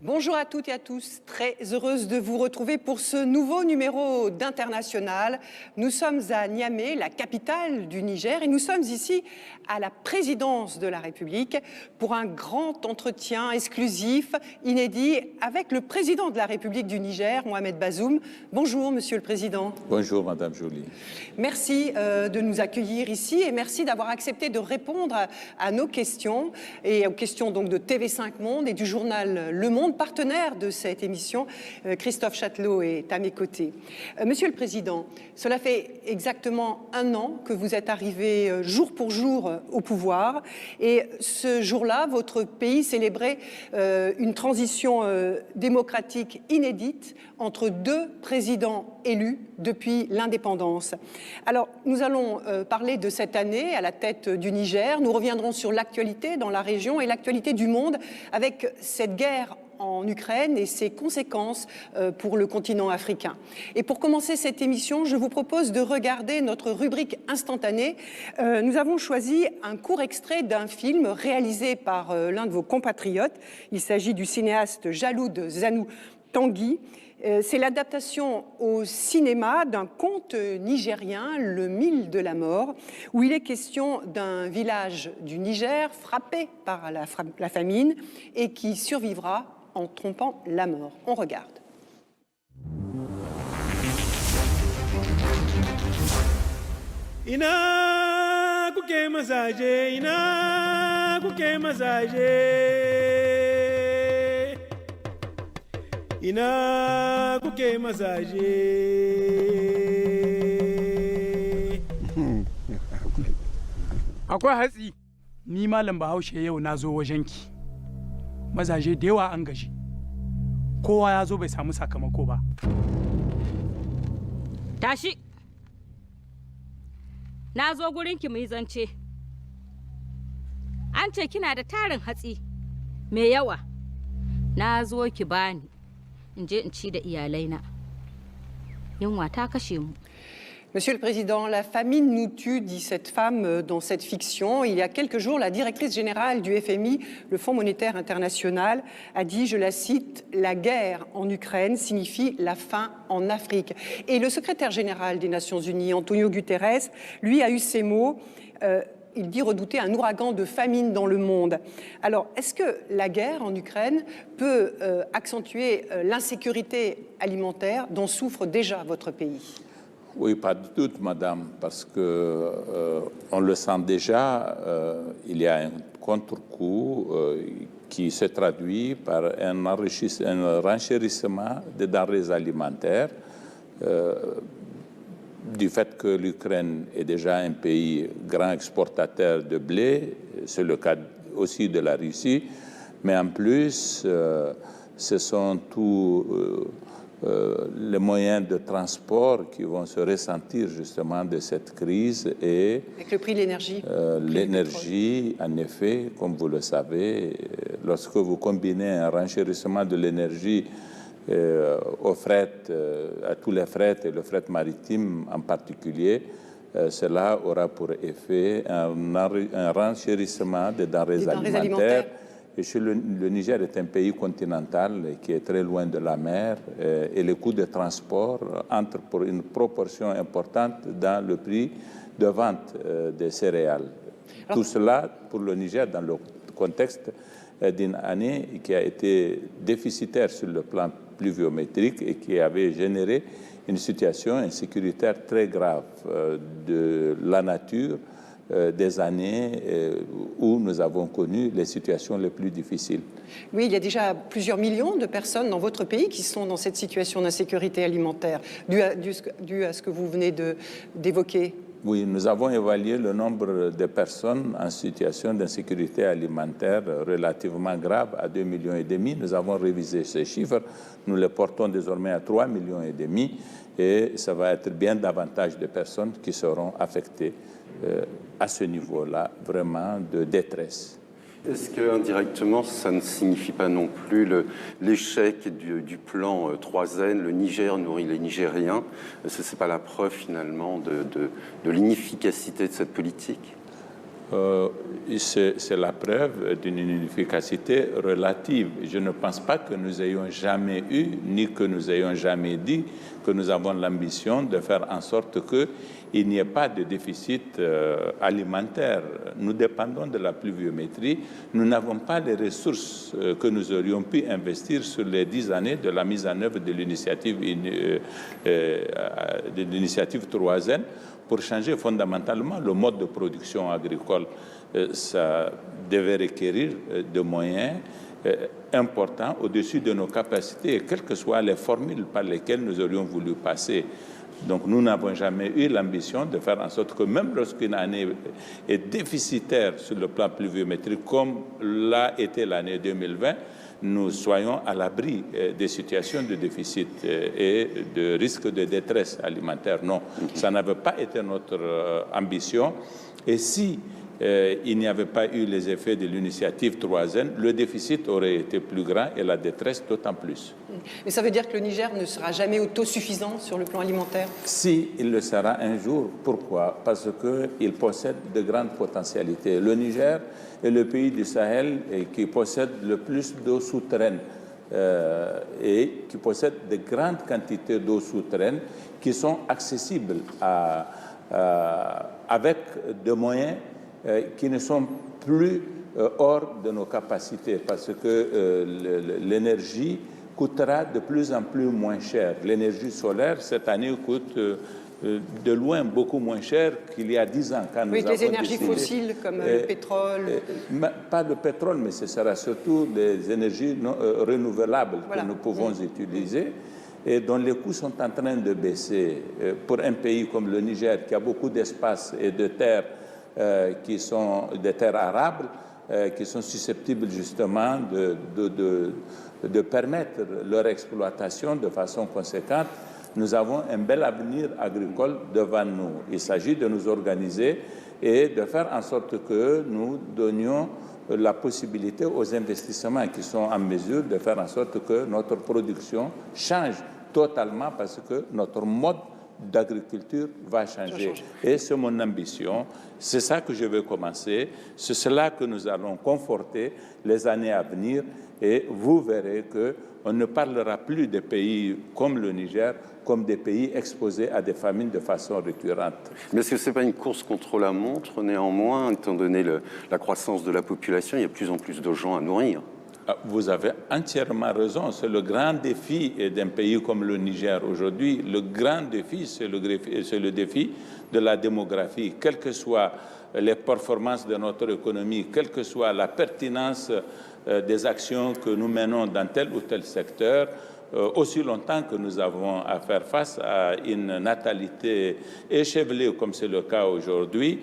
Bonjour à toutes et à tous, très heureuse de vous retrouver pour ce nouveau numéro d'International. Nous sommes à Niamey, la capitale du Niger, et nous sommes ici à la présidence de la République pour un grand entretien exclusif, inédit, avec le président de la République du Niger, Mohamed Bazoum. Bonjour, Monsieur le Président. Bonjour, Madame Joly. Merci de nous accueillir ici et merci d'avoir accepté de répondre à nos questions et aux questions donc de TV5 Monde et du journal Le Monde, partenaire de cette émission. Christophe Chatelot est à mes côtés. Monsieur le Président, cela fait exactement 1 an que vous êtes arrivé jour pour jour au pouvoir et ce jour-là, votre pays célébrait une transition démocratique inédite entre 2 présidents élus depuis l'indépendance. Alors, nous allons parler de cette année à la tête du Niger. Nous reviendrons sur l'actualité dans la région et l'actualité du monde avec cette guerre en Ukraine et ses conséquences pour le continent africain. Et pour commencer cette émission, je vous propose de regarder notre rubrique instantanée. Nous avons choisi un court extrait d'un film réalisé par l'un de vos compatriotes. Il s'agit du cinéaste Jaloud Zanou Tanguy. C'est l'adaptation au cinéma d'un conte nigérien, Le Mille de la Mort, où il est question d'un village du Niger frappé par la famine et qui survivra en trompant la mort. On regarde. Ina kuke masaje, ina kuke masaje, ina kuke masaje. Akwai hatsi, ni malam Bahaushe yau na zo wajenki. Mazaje da yawa an gaji. Kowa ya zo bai samu sakamako ba. Tashi! Na zo gurinki mu yi zance. An ce kina da tarin hatsi mai yawa. Na zo ki bani in je in ci da iyalaina. Yunwa ta kashe mu. Monsieur le Président, la famine nous tue, dit cette femme dans cette fiction. Il y a quelques jours, la directrice générale du FMI, le Fonds monétaire international, a dit, je la cite, « La guerre en Ukraine signifie la faim en Afrique ». Et le secrétaire général des Nations Unies, Antonio Guterres, lui a eu ces mots. Il dit redouter un ouragan de famine dans le monde. Alors, est-ce que la guerre en Ukraine peut accentuer l'insécurité alimentaire dont souffre déjà votre pays ? Oui, pas du tout, Madame, parce que on le sent déjà, il y a un contre-coup qui se traduit par un renchérissement des denrées alimentaires, du fait que l'Ukraine est déjà un pays grand exportateur de blé, c'est le cas aussi de la Russie, mais en plus, ce sont tous les moyens de transport qui vont se ressentir justement de cette crise et avec le prix de l'énergie. L'énergie, en effet, comme vous le savez, lorsque vous combinez un renchérissement de l'énergie au fret, à tous les frets et le fret maritime en particulier, cela aura pour effet un renchérissement des denrées alimentaires. Et le Niger est un pays continental qui est très loin de la mer et les coûts de transport entrent pour une proportion importante dans le prix de vente des céréales. Tout cela pour le Niger dans le contexte d'une année qui a été déficitaire sur le plan pluviométrique et qui avait généré une situation insécuritaire très grave de la nature des années où nous avons connu les situations les plus difficiles. Oui, il y a déjà plusieurs millions de personnes dans votre pays qui sont dans cette situation d'insécurité alimentaire, due à ce que vous venez d'évoquer. Oui, nous avons évalué le nombre de personnes en situation d'insécurité alimentaire relativement grave à 2,5 millions. Nous avons révisé ces chiffres. Nous les portons désormais à 3,5 millions et ça va être bien davantage de personnes qui seront affectées à ce niveau-là, vraiment de détresse. Est-ce qu'indirectement, ça ne signifie pas non plus l'échec du plan 3N, le Niger nourrit les Nigériens? Est-ce que ce n'est pas la preuve finalement de l'inefficacité de cette politique? C'est la preuve d'une inefficacité relative. Je ne pense pas que nous ayons jamais eu, ni que nous ayons jamais dit que nous avons l'ambition de faire en sorte qu'il n'y ait pas de déficit alimentaire. Nous dépendons de la pluviométrie. Nous n'avons pas les ressources que nous aurions pu investir sur les 10 années de la mise en œuvre de l'initiative 3N pour changer fondamentalement le mode de production agricole. Ça devait requérir de moyens importants au-dessus de nos capacités, quelles que soient les formules par lesquelles nous aurions voulu passer. Donc nous n'avons jamais eu l'ambition de faire en sorte que même lorsqu'une année est déficitaire sur le plan pluviométrique, comme l'a été l'année 2020, nous soyons à l'abri des situations de déficit et de risque de détresse alimentaire. Non, ça n'avait pas été notre ambition. Et si il n'y avait pas eu les effets de l'initiative 3N, le déficit aurait été plus grand et la détresse d'autant plus. Mais ça veut dire que le Niger ne sera jamais autosuffisant sur le plan alimentaire? Si, il le sera un jour. Pourquoi? Parce qu'il possède de grandes potentialités. Le Niger est le pays du Sahel qui possède le plus d'eau souterraine et qui possède de grandes quantités d'eau souterraine qui sont accessibles avec des moyens qui ne sont plus hors de nos capacités, parce que l'énergie coûtera de plus en plus moins cher. L'énergie solaire, cette année, coûte de loin beaucoup moins cher qu'il y a 10 ans. Quand oui, nous les avons énergies décidé, fossiles comme le pétrole. Pas le pétrole, mais ce sera surtout des énergies renouvelables voilà. que nous pouvons utiliser et dont les coûts sont en train de baisser. Pour un pays comme le Niger, qui a beaucoup d'espace et de terres qui sont des terres arables, qui sont susceptibles justement de permettre leur exploitation de façon conséquente, nous avons un bel avenir agricole devant nous. Il s'agit de nous organiser et de faire en sorte que nous donnions la possibilité aux investissements qui sont en mesure de faire en sorte que notre production change totalement, parce que notre mode d'agriculture va changer. Et c'est mon ambition, c'est ça que je veux commencer, c'est cela que nous allons conforter les années à venir, et vous verrez qu'on ne parlera plus des pays comme le Niger comme des pays exposés à des famines de façon récurrente. Mais est-ce que ce n'est pas une course contre la montre, néanmoins, étant donné la croissance de la population, il y a de plus en plus de gens à nourrir? Vous avez entièrement raison. C'est le grand défi d'un pays comme le Niger aujourd'hui. Le grand défi, c'est le défi de la démographie. Quelles que soient les performances de notre économie, quelle que soit la pertinence des actions que nous menons dans tel ou tel secteur, aussi longtemps que nous avons à faire face à une natalité échevelée, comme c'est le cas aujourd'hui,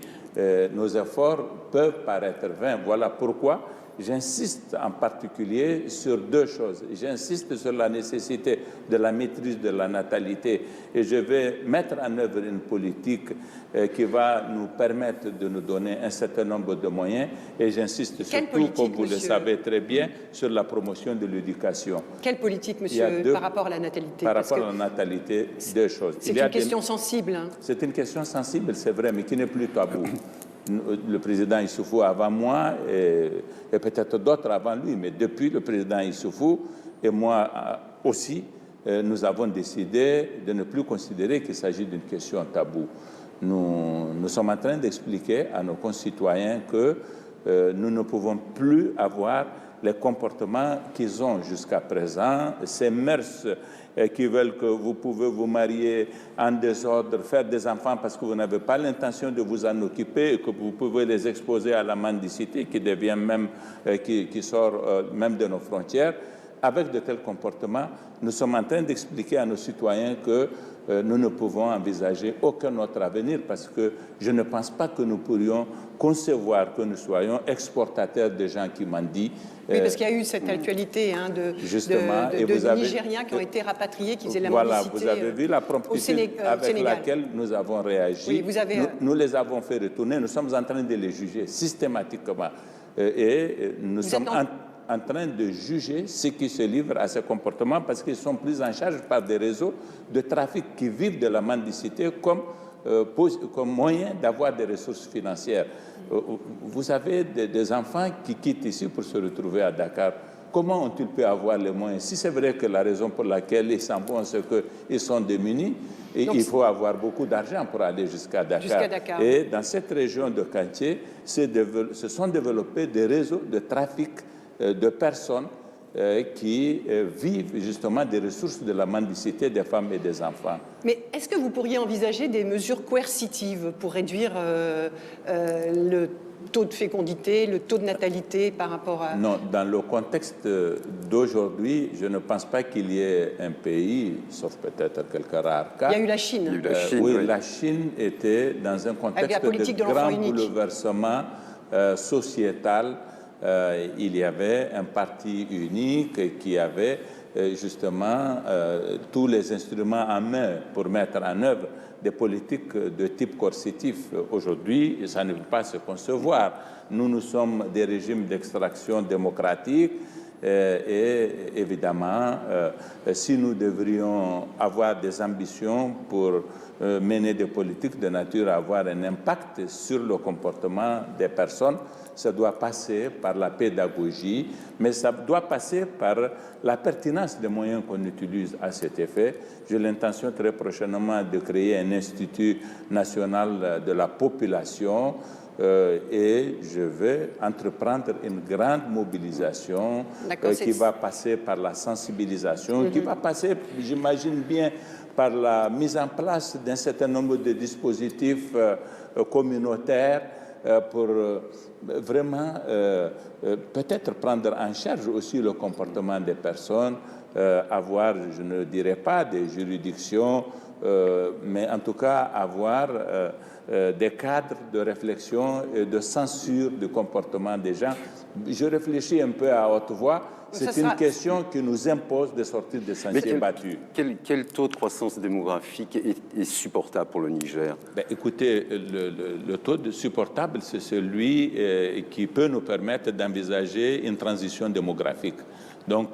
nos efforts peuvent paraître vains. Voilà pourquoi j'insiste en particulier sur deux choses. J'insiste sur la nécessité de la maîtrise de la natalité et je vais mettre en œuvre une politique qui va nous permettre de nous donner un certain nombre de moyens et j'insiste surtout, comme vous le savez très bien, sur la promotion de l'éducation. Quelle politique, monsieur, par rapport à la natalité? Par rapport à la natalité, deux choses. C'est une question sensible. Hein. C'est une question sensible, c'est vrai, mais qui n'est plus tabou. Le président Issoufou avant moi et peut-être d'autres avant lui, mais depuis le président Issoufou et moi aussi, nous avons décidé de ne plus considérer qu'il s'agit d'une question taboue. Nous sommes en train d'expliquer à nos concitoyens que nous ne pouvons plus avoir les comportements qu'ils ont jusqu'à présent, ces mœurs qui veulent que vous pouvez vous marier en désordre, faire des enfants parce que vous n'avez pas l'intention de vous en occuper et que vous pouvez les exposer à la mendicité qui devient même, qui sort même de nos frontières. Avec de tels comportements, nous sommes en train d'expliquer à nos citoyens que nous ne pouvons envisager aucun autre avenir parce que je ne pense pas que nous pourrions concevoir que nous soyons exportateurs de gens qui mendient. Oui, parce qu'il y a eu cette actualité hein, de Nigériens qui ont été rapatriés, qui faisaient la mendicité. Voilà, vous avez vu la promptitude avec laquelle nous avons réagi. Oui, nous les avons fait retourner, nous sommes en train de les juger systématiquement. Et nous sommes en train de juger ceux qui se livrent à ces comportements parce qu'ils sont pris en charge par des réseaux de trafic qui vivent de la mendicité comme comme moyen d'avoir des ressources financières. Vous avez des enfants qui quittent ici pour se retrouver à Dakar. Comment ont-ils pu avoir les moyens? Si c'est vrai que la raison pour laquelle ils s'en vont, c'est qu'ils sont démunis, et il faut avoir beaucoup d'argent pour aller jusqu'à Dakar. Et dans cette région de Kantié, se sont développés des réseaux de trafic de personnes qui vivent justement des ressources de la mendicité des femmes et des enfants. Mais est-ce que vous pourriez envisager des mesures coercitives pour réduire le taux de fécondité, le taux de natalité par rapport à... Non, dans le contexte d'aujourd'hui, je ne pense pas qu'il y ait un pays, sauf peut-être quelques rares cas. Il y a eu la Chine. Oui, la Chine était dans un contexte de grand bouleversement sociétal. Il y avait un parti unique qui avait justement tous les instruments en main pour mettre en œuvre des politiques de type coercitif. Aujourd'hui, ça ne peut pas se concevoir. Nous sommes des régimes d'extraction démocratique et évidemment, si nous devrions avoir des ambitions pour mener des politiques de nature à avoir un impact sur le comportement des personnes, ça doit passer par la pédagogie, mais ça doit passer par la pertinence des moyens qu'on utilise à cet effet. J'ai l'intention très prochainement de créer un institut national de la population et je vais entreprendre une grande mobilisation qui va passer par la sensibilisation, qui va passer, j'imagine bien, par la mise en place d'un certain nombre de dispositifs communautaires pour vraiment peut-être prendre en charge aussi le comportement des personnes, avoir, je ne dirais pas des juridictions, mais en tout cas avoir des cadres de réflexion et de censure du comportement des gens. Je réfléchis un peu à haute voix. C'est une question qui nous impose de sortir des sentiers battus. Quel taux de croissance démographique est supportable pour le Niger? Écoutez, le taux de supportable, c'est celui qui peut nous permettre d'envisager une transition démographique. Donc,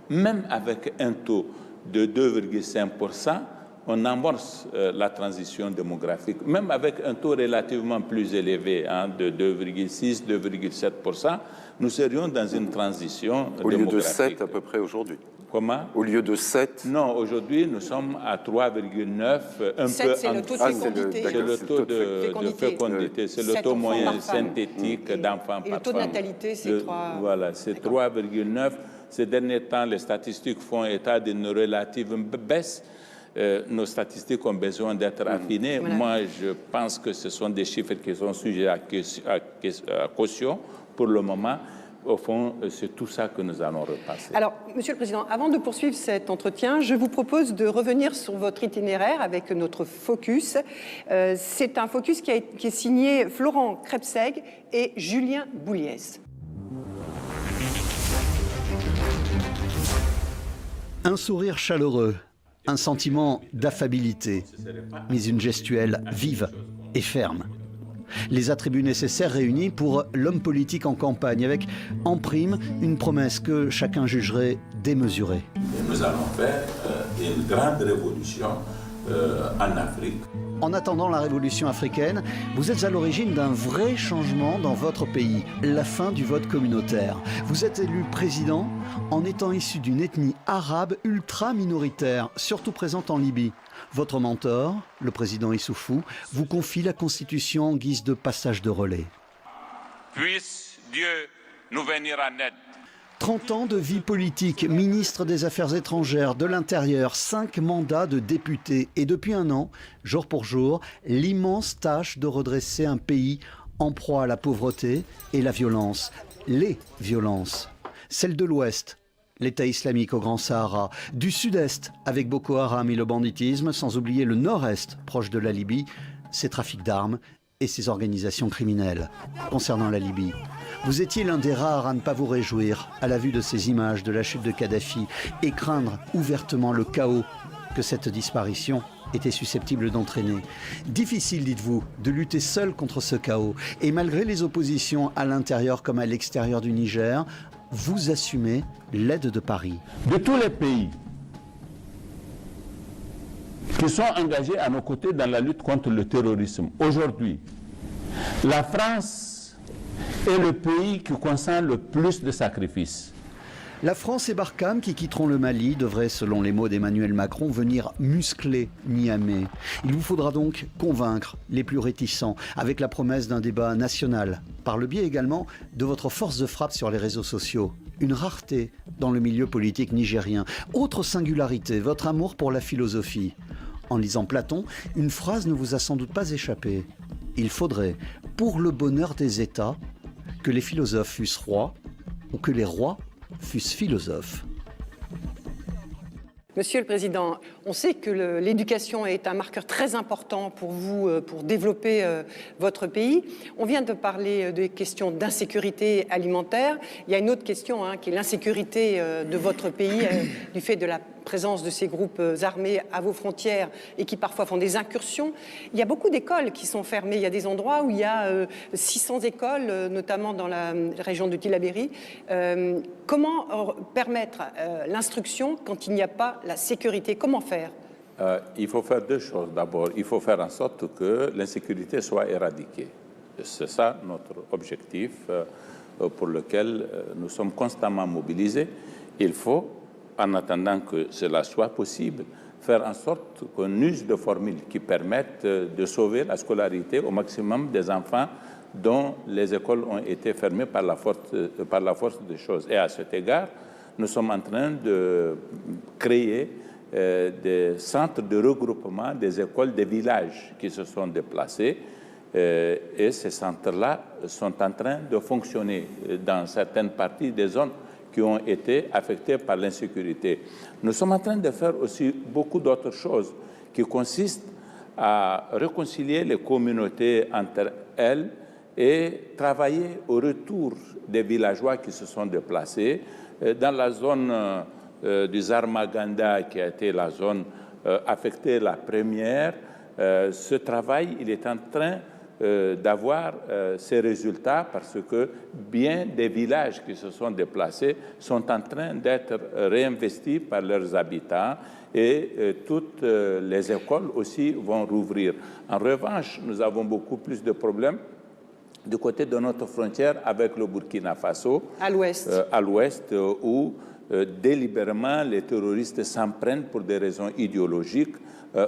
même avec un taux de 2,5%, on amorce la transition démographique. Même avec un taux relativement plus élevé, de 2,6, 2,7%, nous serions dans une transition démographique. Au lieu de 7 à peu près aujourd'hui. Comment? Au lieu de 7? Non, aujourd'hui, nous sommes à 3,9, un 7, peu c'est le taux de fécondité. C'est le taux de fécondité, c'est le taux moyen synthétique d'enfants par femme. Et le taux de natalité, c'est 3. Voilà, c'est 3,9. Ces derniers temps, les statistiques font état d'une relative baisse. Nos statistiques ont besoin d'être affinées. Voilà. Moi, je pense que ce sont des chiffres qui sont sujets à caution pour le moment. Au fond, c'est tout ça que nous allons repasser. Alors, Monsieur le Président, avant de poursuivre cet entretien, je vous propose de revenir sur votre itinéraire avec notre focus. C'est un focus qui est signé Florent Krebseg et Julien Bouliès. Un sourire chaleureux, un sentiment d'affabilité, mais une gestuelle vive et ferme. Les attributs nécessaires réunis pour l'homme politique en campagne, avec en prime une promesse que chacun jugerait démesurée. Nous allons faire une grande révolution en Afrique. En attendant la révolution africaine, vous êtes à l'origine d'un vrai changement dans votre pays, la fin du vote communautaire. Vous êtes élu président en étant issu d'une ethnie arabe ultra-minoritaire, surtout présente en Libye. Votre mentor, le président Issoufou, vous confie la Constitution en guise de passage de relais. Puisse Dieu nous venir en aide. 30 ans de vie politique, ministre des Affaires étrangères, de l'Intérieur, 5 mandats de député et depuis un an, jour pour jour, l'immense tâche de redresser un pays en proie à la pauvreté et la violence. Les violences. Celle de l'Ouest, l'État islamique au Grand Sahara, du Sud-Est avec Boko Haram et le banditisme, sans oublier le Nord-Est proche de la Libye, ses trafics d'armes et ses organisations criminelles. Concernant la Libye, vous étiez l'un des rares à ne pas vous réjouir à la vue de ces images de la chute de Kadhafi et craindre ouvertement le chaos que cette disparition était susceptible d'entraîner. Difficile, dites-vous, de lutter seul contre ce chaos. Et malgré les oppositions à l'intérieur comme à l'extérieur du Niger, vous assumez l'aide de Paris. De tous les pays qui sont engagés à nos côtés dans la lutte contre le terrorisme. Aujourd'hui, la France est le pays qui consent le plus de sacrifices. La France et Barkhane, qui quitteront le Mali, devraient, selon les mots d'Emmanuel Macron, venir muscler Niamey. Il vous faudra donc convaincre les plus réticents, avec la promesse d'un débat national, par le biais également de votre force de frappe sur les réseaux sociaux. Une rareté dans le milieu politique nigérien. Autre singularité, votre amour pour la philosophie. En lisant Platon, une phrase ne vous a sans doute pas échappé. Il faudrait, pour le bonheur des États, que les philosophes fussent rois ou que les rois fussent philosophes. Monsieur le Président, on sait que l'éducation est un marqueur très important pour vous, pour développer votre pays. On vient de parler des questions d'insécurité alimentaire. Il y a une autre question qui est l'insécurité de votre pays du fait de la présence de ces groupes armés à vos frontières et qui parfois font des incursions. Il y a beaucoup d'écoles qui sont fermées. Il y a des endroits où il y a 600 écoles, notamment dans la région de Tillabéri. Comment permettre l'instruction quand il n'y a pas la sécurité? Comment faire? Il faut faire deux choses. D'abord, il faut faire en sorte que l'insécurité soit éradiquée. C'est ça notre objectif pour lequel nous sommes constamment mobilisés. Il faut, en attendant que cela soit possible, faire en sorte qu'on use de formules qui permettent de sauver la scolarité au maximum des enfants dont les écoles ont été fermées par la force des choses. Et à cet égard, nous sommes en train de créer des centres de regroupement des écoles des villages qui se sont déplacés. Et ces centres-là sont en train de fonctionner dans certaines parties des zones qui ont été affectées par l'insécurité. Nous sommes en train de faire aussi beaucoup d'autres choses qui consistent à réconcilier les communautés entre elles et travailler au retour des villageois qui se sont déplacés. Dans la zone du Zarmaganda, qui a été la zone affectée la première, ce travail il est en train d'avoir ces résultats parce que bien des villages qui se sont déplacés sont en train d'être réinvestis par leurs habitants et toutes les écoles aussi vont rouvrir. En revanche, nous avons beaucoup plus de problèmes du côté de notre frontière avec le Burkina Faso, à l'ouest, où délibérément les terroristes s'en prennent pour des raisons idéologiques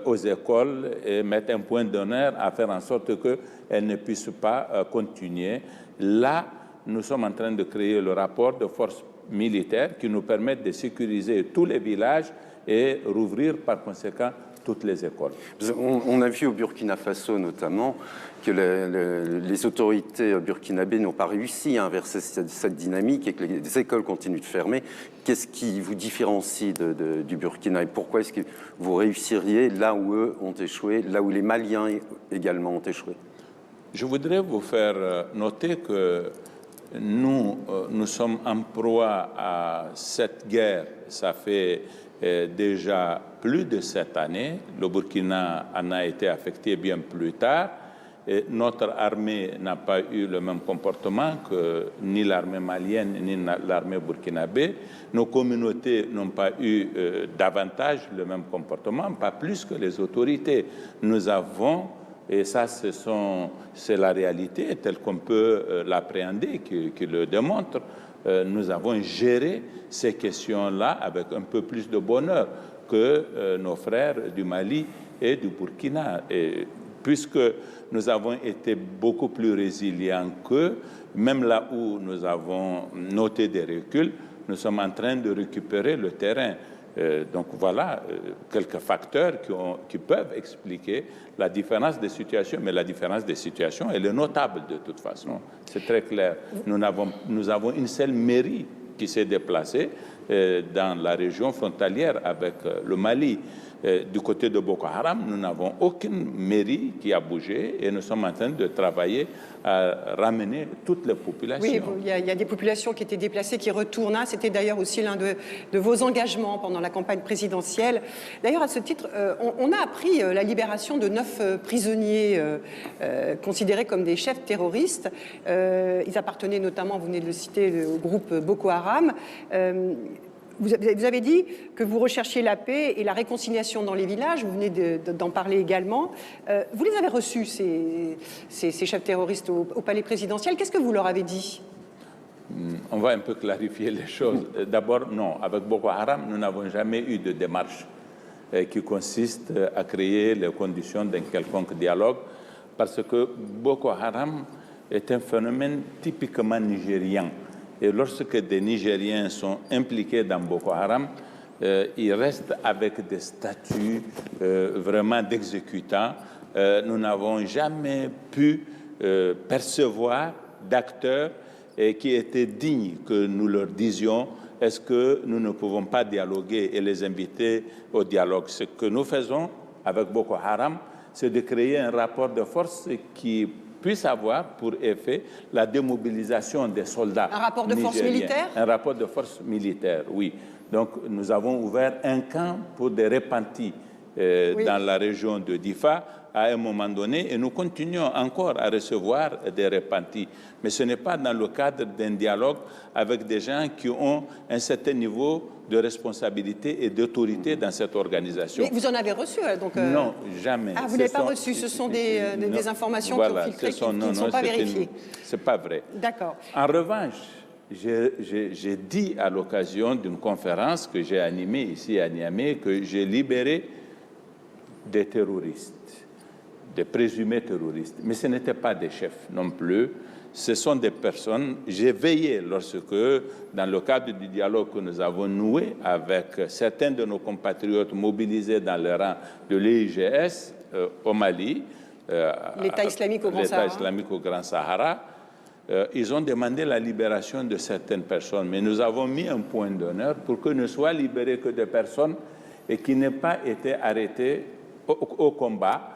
aux écoles et mettent un point d'honneur à faire en sorte qu'elles ne puissent pas continuer. Là, nous sommes en train de créer le rapport de force militaire qui nous permet de sécuriser tous les villages et rouvrir par conséquent toutes les écoles. On a vu au Burkina Faso notamment que les autorités burkinabées n'ont pas réussi à inverser cette dynamique et que les écoles continuent de fermer. Qu'est-ce qui vous différencie du Burkina et pourquoi est-ce que vous réussiriez là où eux ont échoué, là où les Maliens également ont échoué? Je voudrais vous faire noter que nous sommes en proie à cette guerre. Ça fait déjà plus de 7 années. Le Burkina en a été affecté bien plus tard. Et notre armée n'a pas eu le même comportement que ni l'armée malienne ni l'armée burkinabé. Nos communautés n'ont pas eu davantage le même comportement, pas plus que les autorités. Nous avons, et ça c'est la réalité telle qu'on peut l'appréhender, qui le démontre, nous avons géré ces questions-là avec un peu plus de bonheur que nos frères du Mali et du Burkina. Et puisque nous avons été beaucoup plus résilients qu'eux, même là où nous avons noté des reculs, nous sommes en train de récupérer le terrain. Donc voilà quelques facteurs qui peuvent expliquer la différence des situations. Mais la différence des situations, elle est notable de toute façon. C'est très clair. Nous avons une seule mairie qui s'est déplacée dans la région frontalière avec le Mali. Du côté de Boko Haram, nous n'avons aucune mairie qui a bougé et nous sommes en train de travailler à ramener toutes les populations. Oui, il y a des populations qui étaient déplacées, qui retournent. C'était d'ailleurs aussi l'un de vos engagements pendant la campagne présidentielle. D'ailleurs, à ce titre, on a appris la libération de 9 prisonniers considérés comme des chefs terroristes. Ils appartenaient notamment, vous venez de le citer, au groupe Boko Haram. Vous avez dit que vous recherchiez la paix et la réconciliation dans les villages, vous venez d'en parler également. Vous les avez reçus, ces chefs terroristes, au palais présidentiel. Qu'est-ce que vous leur avez dit? On va un peu clarifier les choses. D'abord, non, avec Boko Haram, nous n'avons jamais eu de démarche qui consiste à créer les conditions d'un quelconque dialogue, parce que Boko Haram est un phénomène typiquement nigérien. Et lorsque des Nigériens sont impliqués dans Boko Haram, ils restent avec des statuts vraiment d'exécutants. Nous n'avons jamais pu percevoir d'acteurs qui étaient dignes que nous leur disions est-ce que nous ne pouvons pas dialoguer et les inviter au dialogue. Ce que nous faisons avec Boko Haram, c'est de créer un rapport de force qui puisse avoir pour effet la démobilisation des soldats. Un rapport de force militaire? Un rapport de force militaire, oui. Donc nous avons ouvert un camp pour des repentis dans la région de Difa à un moment donné, et nous continuons encore à recevoir des repentis. Mais ce n'est pas dans le cadre d'un dialogue avec des gens qui ont un certain niveau de responsabilité et d'autorité dans cette organisation. Mais vous en avez reçu, donc Non, jamais. Ah, vous n'avez pas reçu, ce sont des informations qui ont filtré, qui ne sont pas vérifiées. C'est pas vrai. D'accord. En revanche, j'ai dit à l'occasion d'une conférence que j'ai animée ici à Niamey que j'ai libéré des terroristes, des présumés terroristes. Mais ce n'étaient pas des chefs non plus. Ce sont des personnes. J'ai veillé lorsque, dans le cadre du dialogue que nous avons noué avec certains de nos compatriotes mobilisés dans le rang de l'EIGS au Mali, l'État islamique au Grand Sahara, ils ont demandé la libération de certaines personnes. Mais nous avons mis un point d'honneur pour que ne soient libérées que des personnes et qui n'aient pas été arrêtées au combat,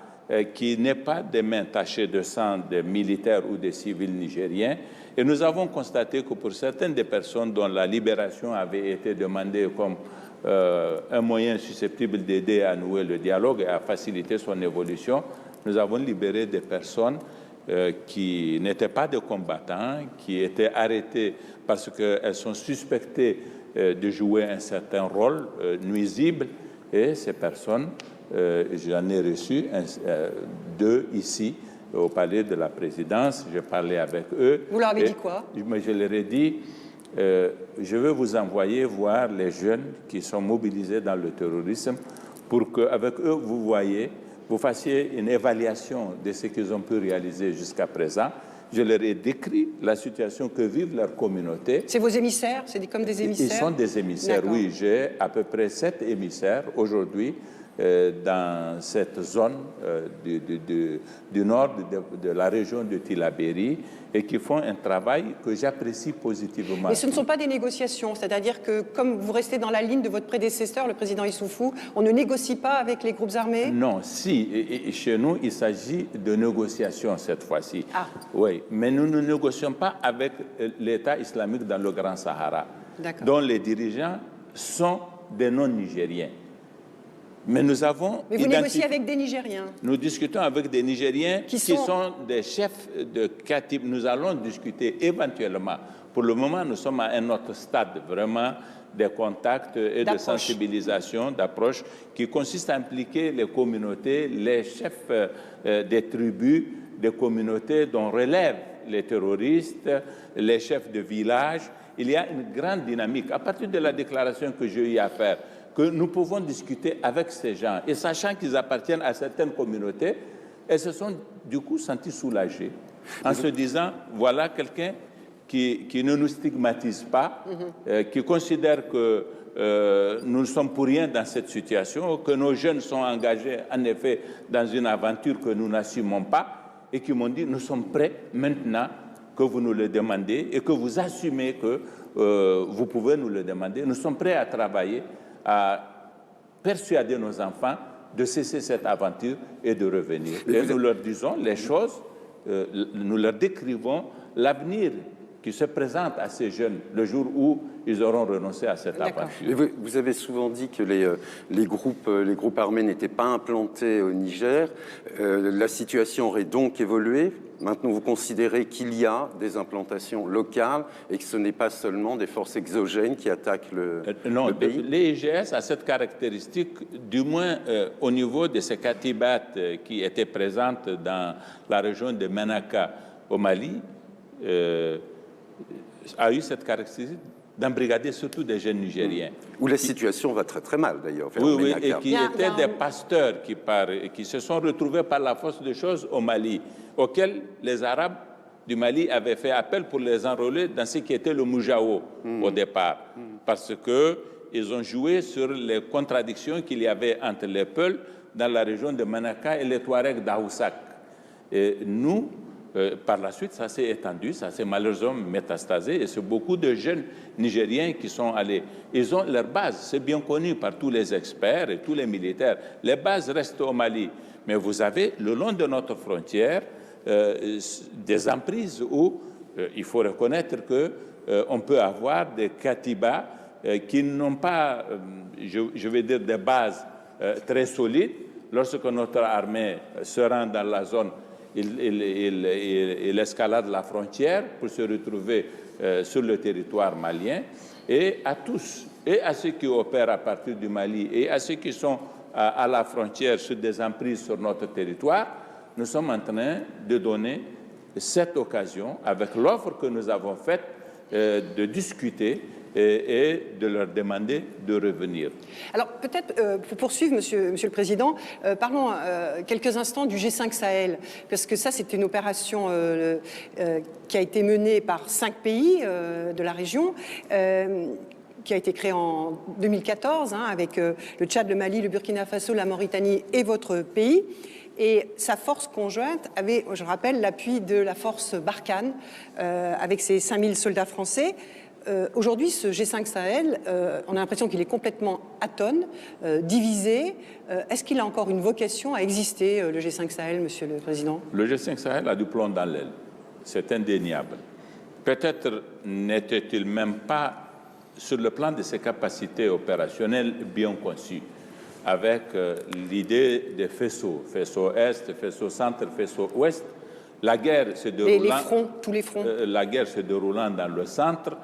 qui n'aient pas des mains tachées de sang des militaires ou des civils nigériens. Et nous avons constaté que pour certaines des personnes dont la libération avait été demandée comme un moyen susceptible d'aider à nouer le dialogue et à faciliter son évolution, nous avons libéré des personnes qui n'étaient pas des combattants, qui étaient arrêtées parce qu'elles sont suspectées de jouer un certain rôle nuisible. Et ces personnes, j'en ai reçu deux ici au palais de la présidence. J'ai parlé avec eux. Vous leur avez dit quoi? Je leur ai dit, je veux vous envoyer voir les jeunes qui sont mobilisés dans le terrorisme pour qu'avec eux, vous fassiez une évaluation de ce qu'ils ont pu réaliser jusqu'à présent. Je leur ai décrit la situation que vivent leurs communautés. C'est vos émissaires? C'est comme des émissaires? Ils sont des émissaires, oui. J'ai à peu près 7 émissaires aujourd'hui dans cette zone du nord de la région de Tillabéri et qui font un travail que j'apprécie positivement. Mais ce ne sont pas des négociations, c'est-à-dire que comme vous restez dans la ligne de votre prédécesseur, le président Issoufou, on ne négocie pas avec les groupes armés? Non, si. Et chez nous, il s'agit de négociations cette fois-ci. Ah. Oui, mais nous ne négocions pas avec l'État islamique dans le Grand Sahara, dont les dirigeants sont des non-nigériens. Mais nous avons... Mais vous négociez avec des Nigériens? Nous discutons avec des Nigériens qui sont des chefs de Katib. Nous allons discuter éventuellement. Pour le moment, nous sommes à un autre stade, vraiment, des contacts et de sensibilisation, d'approche, qui consiste à impliquer les communautés, les chefs des tribus, des communautés dont relèvent les terroristes, les chefs de village. Il y a une grande dynamique. À partir de la déclaration que j'ai eu à faire, que nous pouvons discuter avec ces gens, et sachant qu'ils appartiennent à certaines communautés, elles se sont du coup senties soulagées, en se disant, voilà quelqu'un qui ne nous stigmatise pas, qui considère que nous ne sommes pour rien dans cette situation, que nos jeunes sont engagés en effet dans une aventure que nous n'assumons pas, et qui m'ont dit, nous sommes prêts maintenant que vous nous le demandez et que vous assumez que vous pouvez nous le demander. Nous sommes prêts à travailler, à persuader nos enfants de cesser cette aventure et de revenir. Et nous leur disons les choses, nous leur décrivons l'avenir qui se présentent à ces jeunes le jour où ils auront renoncé à cette aventure. Vous avez souvent dit que les groupes armés n'étaient pas implantés au Niger. La situation aurait donc évolué. Maintenant, vous considérez qu'il y a des implantations locales et que ce n'est pas seulement des forces exogènes qui attaquent le pays? Les IGS a cette caractéristique, du moins au niveau de ces katibat qui étaient présentes dans la région de Menaka au Mali, a eu cette caractéristique d'embrigader surtout des jeunes Nigériens. Où la situation va très très mal d'ailleurs. Oui, et qui étaient des pasteurs qui se sont retrouvés par la force des choses au Mali, auxquels les Arabes du Mali avaient fait appel pour les enrôler dans ce qui était le Moujao au départ, parce qu'ils ont joué sur les contradictions qu'il y avait entre les peuples dans la région de Manaka et les Touaregs d'Aoussak. Et nous, par la suite, ça s'est étendu, ça s'est malheureusement métastasé, et c'est beaucoup de jeunes Nigériens qui sont allés. Ils ont leur base, c'est bien connu par tous les experts et tous les militaires. Les bases restent au Mali, mais vous avez, le long de notre frontière, des emprises où il faut reconnaître qu'on peut avoir des katibas qui n'ont pas, je vais dire, des bases très solides. Lorsque notre armée se rend dans la zone, il escalade la frontière pour se retrouver sur le territoire malien. Et à tous, et à ceux qui opèrent à partir du Mali, et à ceux qui sont à la frontière sur des emprises sur notre territoire, nous sommes en train de donner cette occasion, avec l'offre que nous avons faite, de discuter et de leur demander de revenir. Alors peut-être, pour poursuivre, Monsieur le Président, parlons quelques instants du G5 Sahel, parce que ça, c'est une opération qui a été menée par 5 pays de la région, qui a été créée en 2014, avec le Tchad, le Mali, le Burkina Faso, la Mauritanie et votre pays. Et sa force conjointe avait, je rappelle, l'appui de la force Barkhane, avec ses 5000 soldats français. Aujourd'hui, ce G5 Sahel, on a l'impression qu'il est complètement atone, divisé. Est-ce qu'il a encore une vocation à exister, le G5 Sahel, Monsieur le Président? Le G5 Sahel a du plomb dans l'aile, c'est indéniable. Peut-être n'était-il même pas, sur le plan de ses capacités opérationnelles, bien conçu, avec l'idée des faisceaux, faisceau Est, faisceau Centre, faisceau Ouest. La guerre se déroulant, tous les fronts. La guerre se déroulant dans le centre,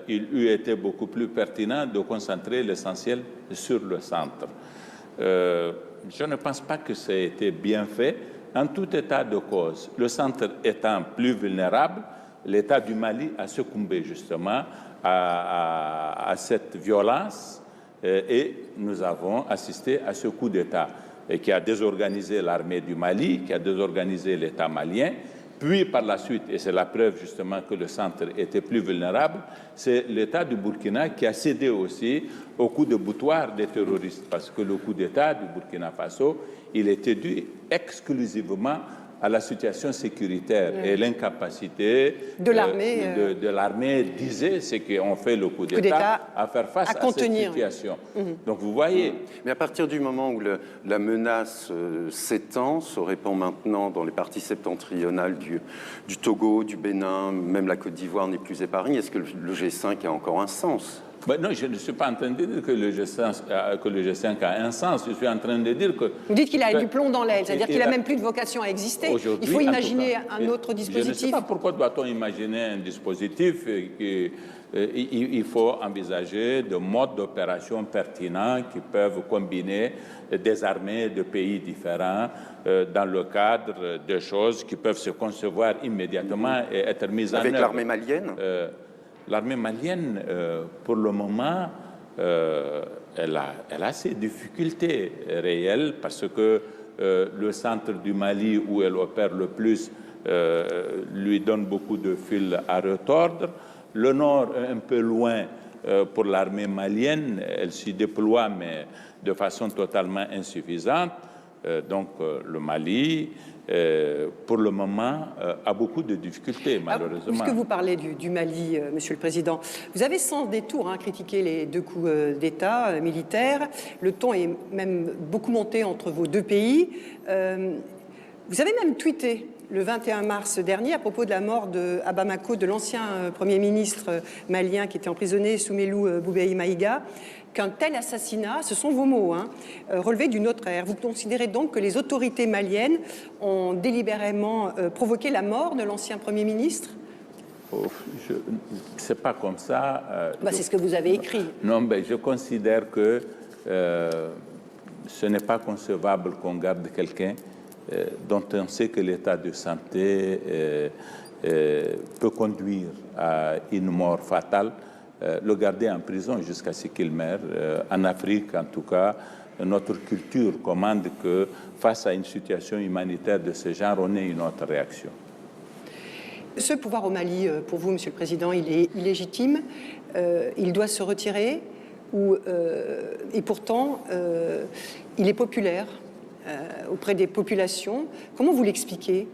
il eût été beaucoup plus pertinent de concentrer l'essentiel sur le centre. Je ne pense pas que ça ait été bien fait. En tout état de cause, le centre étant plus vulnérable, l'État du Mali a succombé justement à cette violence et nous avons assisté à ce coup d'État qui a désorganisé l'armée du Mali, qui a désorganisé l'État malien. Puis, par la suite, et c'est la preuve justement que le centre était plus vulnérable, c'est l'État du Burkina qui a cédé aussi au coup de boutoir des terroristes, parce que le coup d'État du Burkina Faso, il était dû exclusivement à la situation sécuritaire et l'incapacité de l'armée disait c'est qu'on fait le coup d'État à faire face à cette situation. Donc vous voyez. Mais à partir du moment où la menace s'étend, se répand maintenant dans les parties septentrionales du Togo, du Bénin, même la Côte d'Ivoire n'est plus épargnée, est-ce que le G5 a encore un sens? Non, je ne suis pas en train de dire que le G5 a un sens. Je suis en train de dire que... Vous dites qu'il a du plomb dans l'aile, c'est-à-dire qu'il n'a même plus de vocation à exister. Il faut imaginer un autre dispositif. Je ne sais pas pourquoi doit-on imaginer un dispositif. Il faut envisager de modes d'opération pertinents qui peuvent combiner des armées de pays différents dans le cadre de choses qui peuvent se concevoir immédiatement et être mises en œuvre. Avec l'armée malienne L'armée malienne, pour le moment, elle a ses difficultés réelles parce que le centre du Mali, où elle opère le plus, lui donne beaucoup de fil à retordre. Le nord, un peu loin pour l'armée malienne, elle s'y déploie, mais de façon totalement insuffisante. Donc le Mali, pour le moment, a beaucoup de difficultés, malheureusement. Puisque vous parlez du Mali, Monsieur le Président, vous avez sans détour critiqué les 2 coups d'État militaires. Le ton est même beaucoup monté entre vos 2 pays. Vous avez même tweeté le 21 mars dernier à propos de la mort à Bamako de l'ancien Premier ministre malien qui était emprisonné, Soumeilou Boubèye Maïga, qu'un tel assassinat, ce sont vos mots, relevait d'une autre ère. Vous considérez donc que les autorités maliennes ont délibérément provoqué la mort de l'ancien Premier ministre ? C'est pas comme ça. C'est ce que vous avez écrit. Non, mais je considère que ce n'est pas concevable qu'on garde quelqu'un dont on sait que l'état de santé peut conduire à une mort fatale, le garder en prison jusqu'à ce qu'il meure. En Afrique, en tout cas, notre culture commande que face à une situation humanitaire de ce genre, on ait une autre réaction. Ce pouvoir au Mali, pour vous, Monsieur le Président, il est illégitime, il doit se retirer, et pourtant, il est populaire auprès des populations. Comment vous l'expliquez ?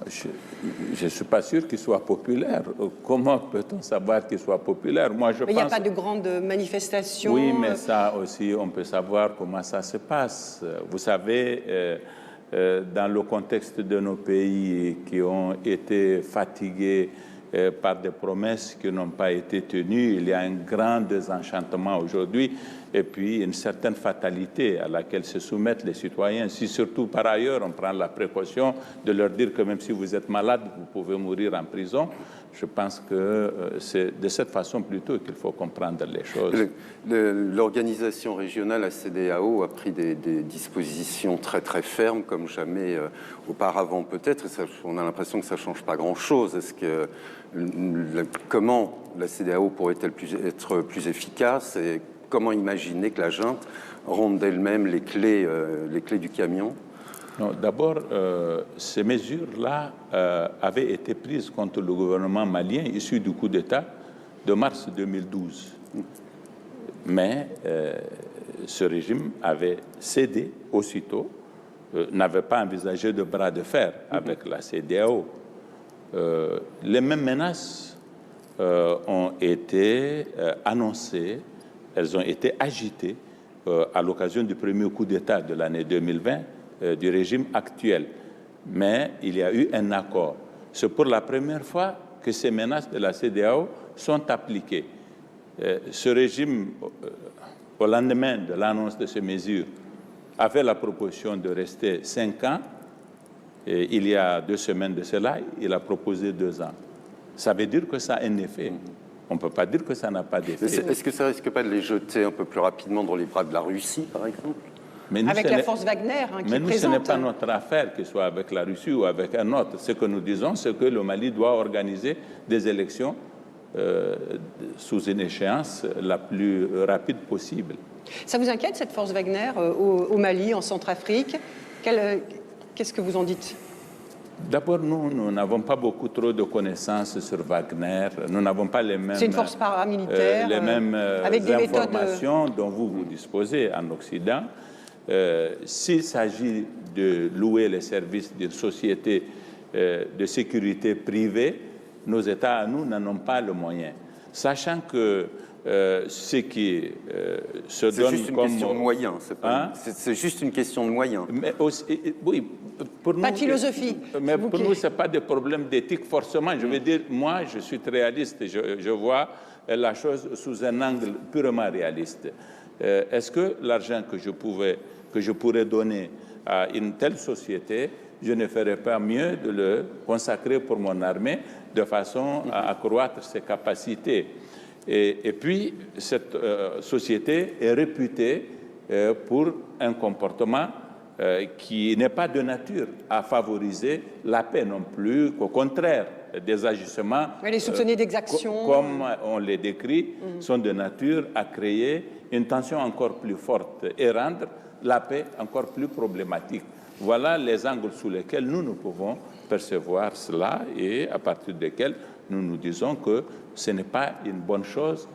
Je ne suis pas sûr qu'il soit populaire. Comment peut-on savoir qu'il soit populaire ? Moi, je pense... Il n'y a pas de grandes manifestations. Oui, mais ça aussi, on peut savoir comment ça se passe. Vous savez, dans le contexte de nos pays qui ont été fatigués par des promesses qui n'ont pas été tenues, il y a un grand désenchantement aujourd'hui et puis une certaine fatalité à laquelle se soumettent les citoyens. Si surtout par ailleurs on prend la précaution de leur dire que même si vous êtes malade, vous pouvez mourir en prison, je pense que c'est de cette façon plutôt qu'il faut comprendre les choses. L'organisation régionale, la CEDEAO, a pris des dispositions très très fermes, comme jamais auparavant peut-être. On a l'impression que ça ne change pas grand-chose. Est-ce que comment la CEDEAO pourrait-elle être plus efficace et comment imaginer que la junte rende d'elle-même les clés du camion ? D'abord, ces mesures-là avaient été prises contre le gouvernement malien issu du coup d'État de mars 2012. Mais ce régime avait cédé aussitôt, n'avait pas envisagé de bras de fer avec la CEDEAO. Les mêmes menaces ont été annoncées, elles ont été agitées à l'occasion du premier coup d'État de l'année 2020 du régime actuel. Mais il y a eu un accord. C'est pour la première fois que ces menaces de la CEDEAO sont appliquées. Ce régime, au lendemain de l'annonce de ces mesures, a fait la proposition de rester 5 ans. Et il y a 2 semaines de cela, il a proposé 2 ans. Ça veut dire que ça a un effet. On ne peut pas dire que ça n'a pas d'effet. Est-ce que ça ne risque pas de les jeter un peu plus rapidement dans les bras de la Russie, par exemple ? Mais nous, avec la force Wagner qui mais est nous, présente. ce n'est pas notre affaire qu'il soit avec la Russie ou avec un autre. Ce que nous disons, c'est que le Mali doit organiser des élections sous une échéance la plus rapide possible. Ça vous inquiète, cette force Wagner au Mali, en Centrafrique ? Qu'est-ce que vous en dites ? D'abord, nous n'avons pas beaucoup trop de connaissances sur Wagner. Nous n'avons pas les mêmes... C'est une force paramilitaire les mêmes avec des informations dont vous disposez en Occident. S'il s'agit de louer les services d'une société de sécurité privée, nos États à nous n'en ont pas le moyen. Sachant que ce qui se donne comme... C'est juste une question de moyens. C'est juste une question de moyens. Mais aussi, oui, pour pas nous, de philosophie. Mais pour nous, ce n'est pas des problèmes d'éthique forcément. Je veux dire, moi, je suis très réaliste. Je vois la chose sous un angle purement réaliste. Est-ce que l'argent que je pourrais donner à une telle société, je ne ferais pas mieux de le consacrer pour mon armée de façon à accroître ses capacités? Et puis, cette société est réputée pour un comportement qui n'est pas de nature à favoriser la paix non plus, qu'au contraire, des agissements... Elle est soupçonnée d'exaction. Comme on les décrit, sont de nature à créer une tension encore plus forte et rendre la paix encore plus problématique. Voilà les angles sous lesquels nous pouvons percevoir cela et à partir desquels nous nous disons que ce n'est pas une bonne chose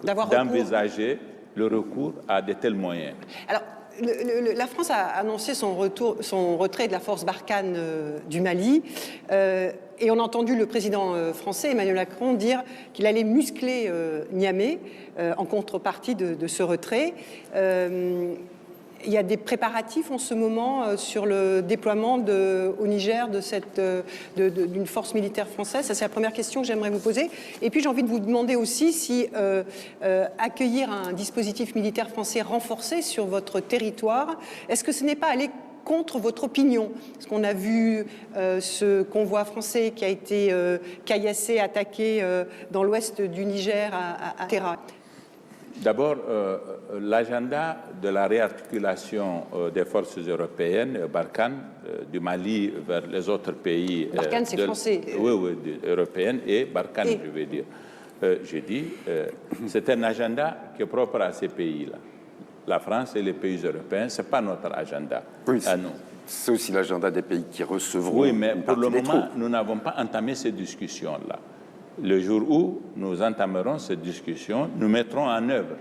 d'envisager le recours à de tels moyens. Alors, la France a annoncé son retrait de la force Barkhane du Mali et on a entendu le président français Emmanuel Macron dire qu'il allait muscler Niamey en contrepartie de ce retrait. Il y a des préparatifs en ce moment sur le déploiement au Niger d'une force militaire française. Ça, c'est la première question que j'aimerais vous poser. Et puis, j'ai envie de vous demander aussi si accueillir un dispositif militaire français renforcé sur votre territoire, est-ce que ce n'est pas aller contre votre opinion? Parce qu'on a vu ce convoi français qui a été caillassé, attaqué dans l'ouest du Niger à Terra. D'abord, l'agenda de la réarticulation des forces européennes, Barkhane, du Mali vers les autres pays... Barkhane, c'est français. Oui, européennes et Barkhane, je veux dire. J'ai dit, c'est un agenda qui est propre à ces pays-là. La France et les pays européens, ce n'est pas notre agenda à nous. C'est aussi l'agenda des pays qui recevront. Oui, mais pour le moment, nous n'avons pas entamé ces discussions-là. Le jour où nous entamerons cette discussion, nous mettrons en œuvre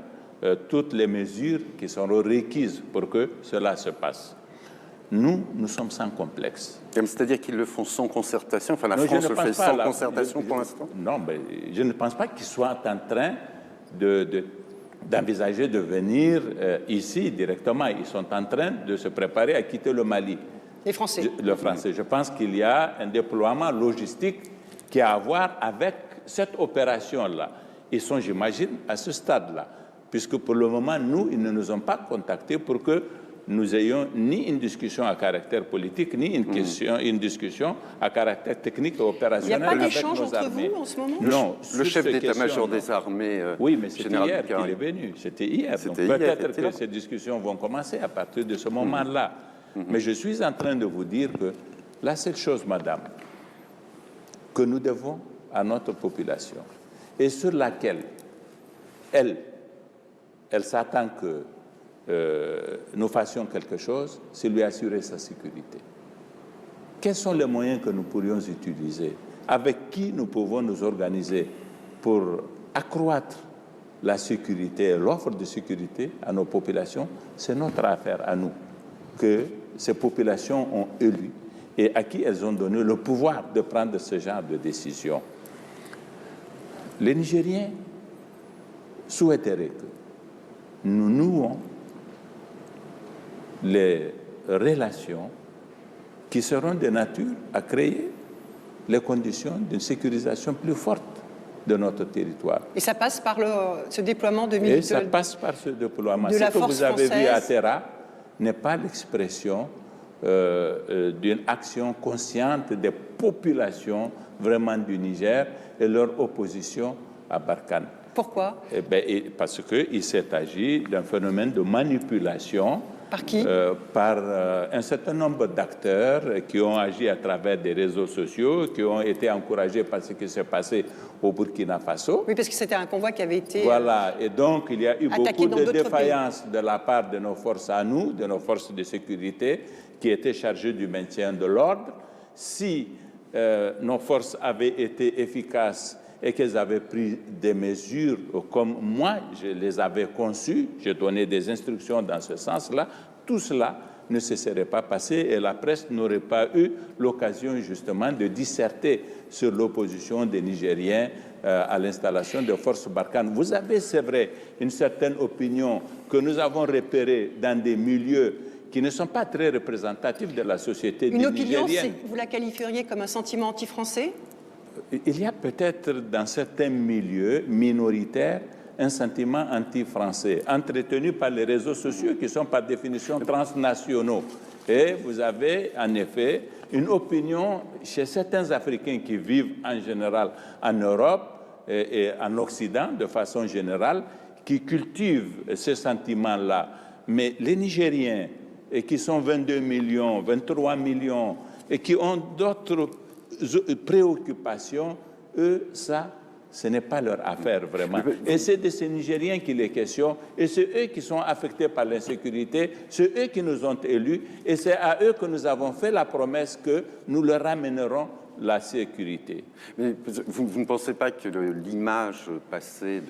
toutes les mesures qui seront requises pour que cela se passe. Nous sommes sans complexe. C'est-à-dire qu'ils le font sans concertation? Enfin, la France le fait sans concertation pour l'instant? Non, mais je ne pense pas qu'ils soient en train d'envisager de venir ici directement. Ils sont en train de se préparer à quitter le Mali. Les Français? Le Français. Je pense qu'il y a un déploiement logistique qui a à voir avec cette opération-là. Ils sont, j'imagine, à ce stade-là, puisque pour le moment, ils ne nous ont pas contactés pour que nous ayons ni une discussion à caractère politique, ni une discussion à caractère technique et opérationnel. Il n'y a pas d'échange entre vous en ce moment? Non. Le chef d'état-major des armées, oui, mais c'était hier qu'il est venu. C'était hier. Peut-être que ces discussions vont commencer à partir de ce moment-là. Mais je suis en train de vous dire que la seule chose, madame, que nous devons à notre population et sur laquelle elle s'attend que nous fassions quelque chose, c'est lui assurer sa sécurité. Quels sont les moyens que nous pourrions utiliser? Avec qui nous pouvons nous organiser pour accroître la sécurité et l'offre de sécurité à nos populations? C'est notre affaire à nous, que ces populations ont élu et à qui elles ont donné le pouvoir de prendre ce genre de décision. Les Nigériens souhaiteraient que nous nouons les relations qui seront de nature à créer les conditions d'une sécurisation plus forte de notre territoire. Et ça passe par ce déploiement de militaires. Et ça passe par ce déploiement. Ce que vous avez vu à Terra n'est pas l'expression d'une action consciente des populations vraiment du Niger et leur opposition à Barkhane. Pourquoi? Parce qu'il s'est agi d'un phénomène de manipulation. Par qui? Par un certain nombre d'acteurs qui ont agi à travers des réseaux sociaux, qui ont été encouragés par ce qui s'est passé au Burkina Faso. Oui, parce que c'était un convoi qui avait été voilà, et donc il y a eu beaucoup de défaillances de la part de nos forces à nous, de nos forces de sécurité, qui étaient chargées du maintien de l'ordre. Si nos forces avaient été efficaces et qu'elles avaient pris des mesures comme moi, je les avais conçues, j'ai donné des instructions dans ce sens-là, tout cela ne se serait pas passé et la presse n'aurait pas eu l'occasion justement de disserter sur l'opposition des Nigériens à l'installation de forces Barkhane. Vous avez, c'est vrai, une certaine opinion que nous avons repérée dans des milieux qui ne sont pas très représentatifs de la société nigérienne. Une opinion, vous la qualifieriez comme un sentiment anti-français? Il y a peut-être dans certains milieux minoritaires un sentiment anti-français, entretenu par les réseaux sociaux qui sont par définition transnationaux. Et vous avez en effet une opinion chez certains Africains qui vivent en général en Europe et en Occident de façon générale, qui cultivent ce sentiment-là. Mais les Nigériens, et qui sont 22 millions, 23 millions, et qui ont d'autres préoccupations, eux, ça, ce n'est pas leur affaire vraiment. Et c'est de ces Nigériens qu'il est question, et c'est eux qui sont affectés par l'insécurité, c'est eux qui nous ont élus, et c'est à eux que nous avons fait la promesse que nous leur ramènerons la sécurité. Mais vous ne pensez pas que l'image passée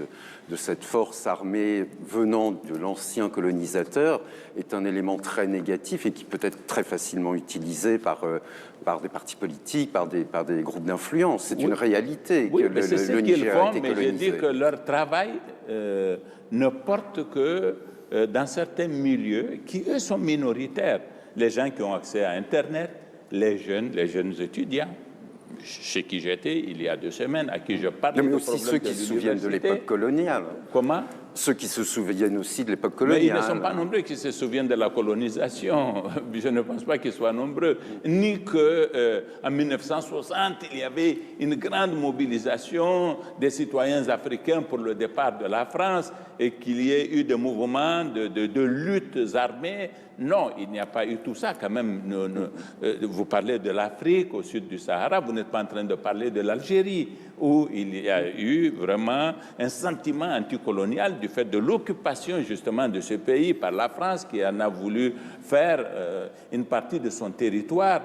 de cette force armée venant de l'ancien colonisateur est un élément très négatif et qui peut être très facilement utilisé par des partis politiques, par des groupes d'influence? C'est une réalité. Oui, que c'est ce qu'ils font, mais je dis que leur travail ne porte que dans certains milieux qui, eux, sont minoritaires. Les gens qui ont accès à Internet, les jeunes étudiants, chez qui j'étais il y a 2 semaines, à qui je parlais. Mais aussi ceux qui se souviennent de l'époque coloniale. Comment? Ceux qui se souviennent aussi de l'époque Mais coloniale. ils ne sont pas nombreux qui se souviennent de la colonisation. Je ne pense pas qu'ils soient nombreux. Ni qu'en 1960, il y avait une grande mobilisation des citoyens africains pour le départ de la France et qu'il y ait eu des mouvements de luttes armées. Non, il n'y a pas eu tout ça quand même. Vous parlez de l'Afrique au sud du Sahara, vous n'êtes pas en train de parler de l'Algérie, où il y a eu vraiment un sentiment anticolonial du fait de l'occupation justement de ce pays par la France qui en a voulu faire une partie de son territoire.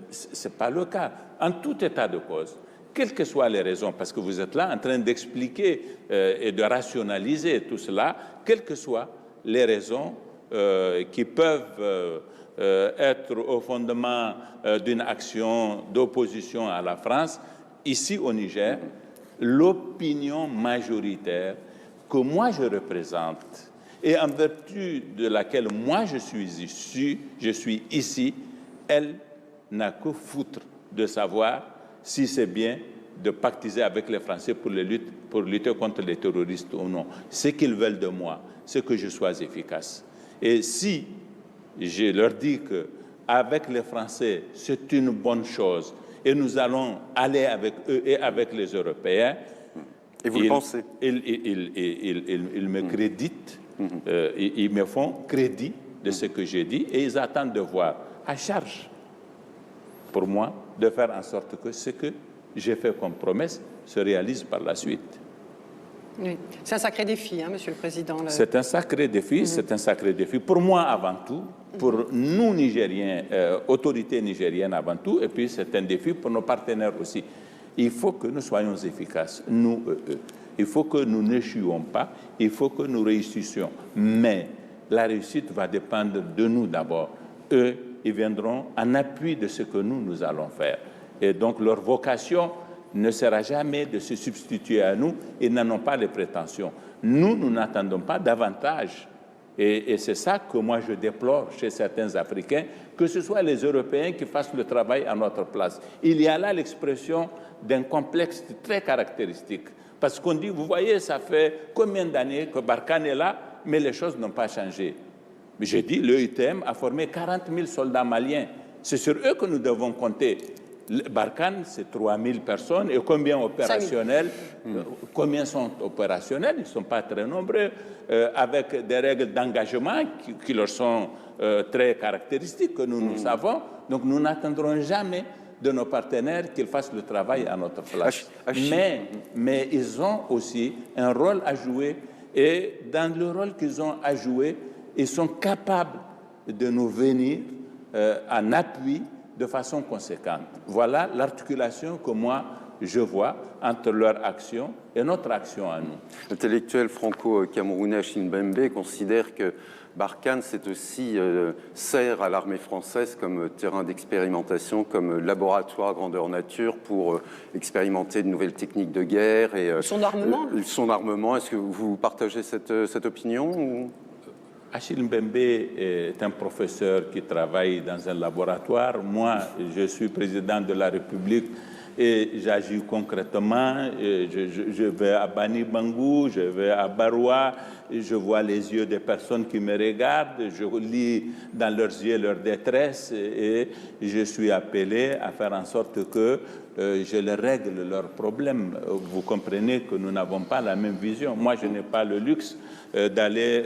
Ce n'est pas le cas. En tout état de cause, quelles que soient les raisons, parce que vous êtes là en train d'expliquer et de rationaliser tout cela, quelles que soient les raisons qui peuvent être au fondement d'une action d'opposition à la France, ici au Niger, l'opinion majoritaire que moi je représente et en vertu de laquelle moi je suis ici, elle n'a que foutre de savoir si c'est bien de pactiser avec les Français pour lutter contre les terroristes ou non. Ce qu'ils veulent de moi, c'est que je sois efficace. Et si je leur dis qu'avec les Français, c'est une bonne chose, et nous allons aller avec eux et avec les Européens. Et vous le pensez? Ils me créditent, ils me font crédit de ce que j'ai dit, et ils attendent de voir à charge pour moi de faire en sorte que ce que j'ai fait comme promesse se réalise par la suite. Oui. C'est un sacré défi, hein, Monsieur le Président. C'est un sacré défi, c'est un sacré défi. Pour moi avant tout, pour nous Nigériens, autorités nigériennes avant tout, et puis c'est un défi pour nos partenaires aussi. Il faut que nous soyons efficaces, nous, eux. Il faut que nous n'échouions pas, il faut que nous réussissions. Mais la réussite va dépendre de nous d'abord. Eux, ils viendront en appui de ce que nous allons faire. Et donc leur vocation ne sera jamais de se substituer à nous, ils n'en ont pas les prétentions. Nous n'attendons pas davantage. Et c'est ça que moi je déplore chez certains Africains, que ce soit les Européens qui fassent le travail à notre place. Il y a là l'expression d'un complexe très caractéristique. Parce qu'on dit, vous voyez, ça fait combien d'années que Barkhane est là, mais les choses n'ont pas changé. J'ai dit, l'EUTM a formé 40 000 soldats maliens. C'est sur eux que nous devons compter. Barkhane, c'est 3 000 personnes. Et combien opérationnels? Combien sont opérationnels? Ils ne sont pas très nombreux, avec des règles d'engagement qui leur sont très caractéristiques, que nous savons. Donc nous n'attendrons jamais de nos partenaires qu'ils fassent le travail à notre place. Mais ils ont aussi un rôle à jouer. Et dans le rôle qu'ils ont à jouer, ils sont capables de nous venir en appui de façon conséquente. Voilà l'articulation que moi, je vois entre leur action et notre action à nous. L'intellectuel franco-camerounais Achille Mbembe considère que Barkhane, c'est aussi sert à l'armée française comme terrain d'expérimentation, comme laboratoire grandeur nature pour expérimenter de nouvelles techniques de guerre. Et, son armement. Son armement, est-ce que vous partagez cette opinion ou... Achille Mbembe est un professeur qui travaille dans un laboratoire. Moi, je suis président de la République et j'agis concrètement. Je vais à Bani Bangou, je vais à Baroua, je vois les yeux des personnes qui me regardent, je lis dans leurs yeux leur détresse et je suis appelé à faire en sorte que je les règle leurs problèmes. Vous comprenez que nous n'avons pas la même vision. Moi, je n'ai pas le luxe d'aller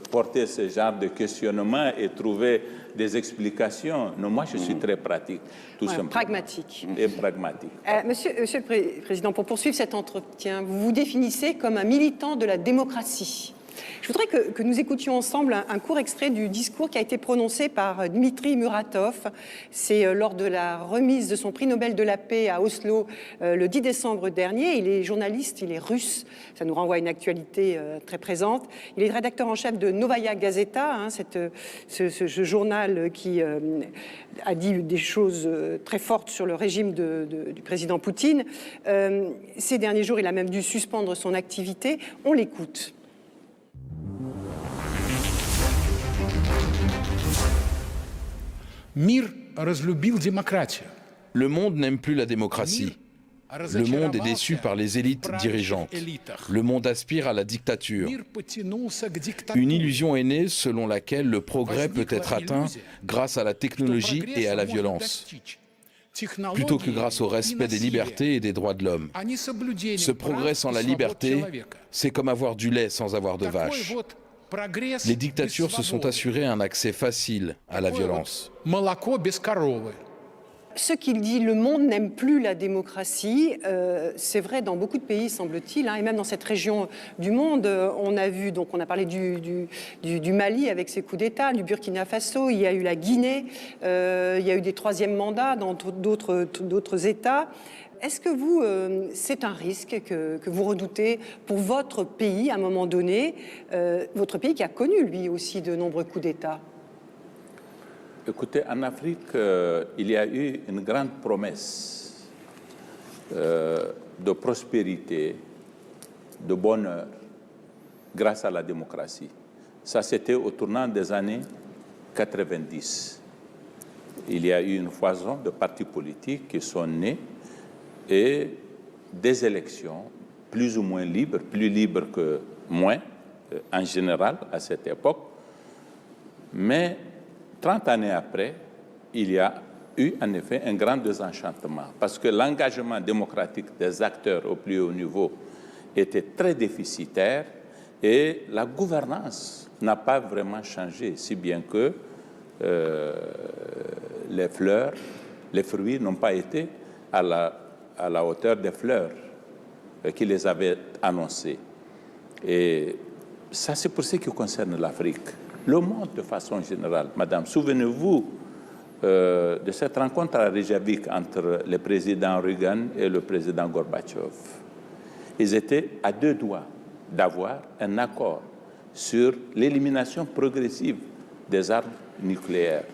porter ce genre de questionnement et trouver des explications. Non, moi, je suis très pratique, tout simplement. Pragmatique. Et pragmatique. Monsieur le Président, pour poursuivre cet entretien, vous vous définissez comme un militant de la démocratie. Je voudrais que nous écoutions ensemble un court extrait du discours qui a été prononcé par Dmitri Muratov. C'est lors de la remise de son prix Nobel de la paix à Oslo le 10 décembre dernier. Il est journaliste, il est russe. Ça nous renvoie à une actualité très présente. Il est rédacteur en chef de Novaya Gazeta, hein, ce journal qui a dit des choses très fortes sur le régime du président Poutine. Ces derniers jours, il a même dû suspendre son activité. On l'écoute. Le monde n'aime plus la démocratie. Le monde est déçu par les élites dirigeantes. Le monde aspire à la dictature. Une illusion est née selon laquelle le progrès peut être atteint grâce à la technologie et à la violence, plutôt que grâce au respect des libertés et des droits de l'homme. Ce progrès sans la liberté, c'est comme avoir du lait sans avoir de vache. Les dictatures se sont assurées un accès facile à la violence. Ce qu'il dit, le monde n'aime plus la démocratie, c'est vrai dans beaucoup de pays, semble-t-il, hein, et même dans cette région du monde. On a vu, donc on a parlé du Mali avec ses coups d'État, du Burkina Faso, il y a eu la Guinée, il y a eu des troisièmes mandats dans d'autres États. Est-ce que vous, c'est un risque que vous redoutez pour votre pays à un moment donné, votre pays qui a connu lui aussi de nombreux coups d'État? Écoutez, en Afrique, il y a eu une grande promesse de prospérité, de bonheur, grâce à la démocratie. Ça, c'était au tournant des années 90. Il y a eu une foison de partis politiques qui sont nés et des élections plus ou moins libres, plus libres que moins, en général, à cette époque. Mais 30 années après, il y a eu en effet un grand désenchantement parce que l'engagement démocratique des acteurs au plus haut niveau était très déficitaire et la gouvernance n'a pas vraiment changé, si bien que les fruits n'ont pas été à la hauteur des fleurs qui les avaient annoncées. Et ça, c'est pour ce qui concerne l'Afrique. Le monde, de façon générale, madame, souvenez-vous de cette rencontre à Reykjavik entre le président Reagan et le président Gorbatchev. Ils étaient à deux doigts d'avoir un accord sur l'élimination progressive des armes nucléaires.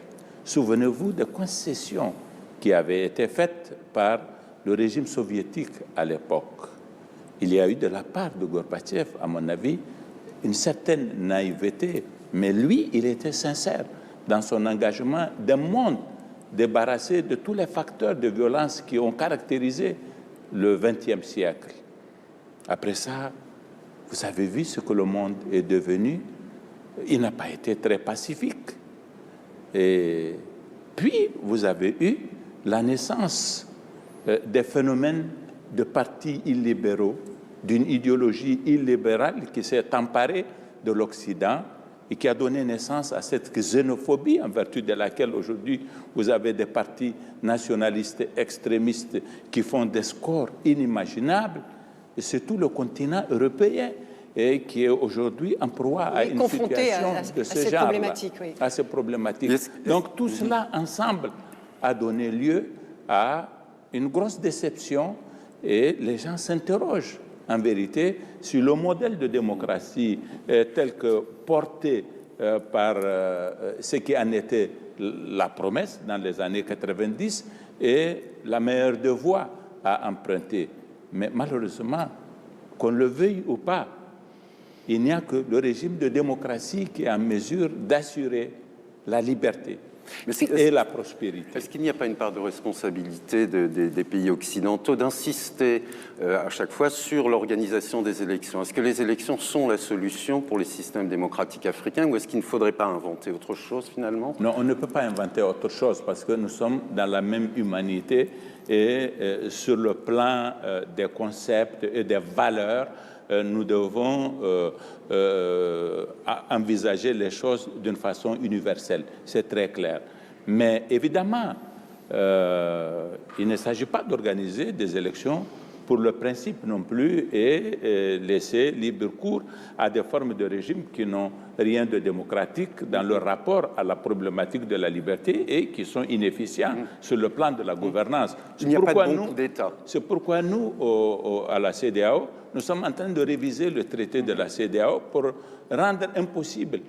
Souvenez-vous des concessions qui avaient été faites par le régime soviétique à l'époque. Il y a eu de la part de Gorbatchev, à mon avis, une certaine naïveté. Mais lui, il était sincère dans son engagement d'un monde débarrassé de tous les facteurs de violence qui ont caractérisé le XXe siècle. Après ça, vous avez vu ce que le monde est devenu. Il n'a pas été très pacifique. Et puis, vous avez eu la naissance des phénomènes de partis illibéraux, d'une idéologie illibérale qui s'est emparée de l'Occident et qui a donné naissance à cette xénophobie en vertu de laquelle aujourd'hui vous avez des partis nationalistes extrémistes qui font des scores inimaginables. Et c'est tout le continent européen et qui est aujourd'hui en proie à une situation de ce genre, à ces problématiques. Donc tout cela ensemble a donné lieu à une grosse déception et les gens s'interrogent en vérité sur le modèle de démocratie tel que porté par ce qui en était la promesse dans les années 90 et la meilleure de voies à emprunter. Mais malheureusement, qu'on le veuille ou pas, il n'y a que le régime de démocratie qui est en mesure d'assurer la liberté et la prospérité. Est-ce qu'il n'y a pas une part de responsabilité des pays occidentaux d'insister à chaque fois sur l'organisation des élections? Est-ce que les élections sont la solution pour les systèmes démocratiques africains ou est-ce qu'il ne faudrait pas inventer autre chose finalement? Non, on ne peut pas inventer autre chose parce que nous sommes dans la même humanité et sur le plan des concepts et des valeurs, nous devons envisager les choses d'une façon universelle. C'est très clair. Mais évidemment, il ne s'agit pas d'organiser des élections pour le principe non plus et laisser libre cours à des formes de régime qui n'ont rien de démocratique dans leur rapport à la problématique de la liberté et qui sont inefficients sur le plan de la gouvernance. Il n'y a pas de bon coup d'État. C'est pourquoi nous, à la CEDEAO, nous sommes en train de réviser le traité de la CEDEAO pour rendre impossible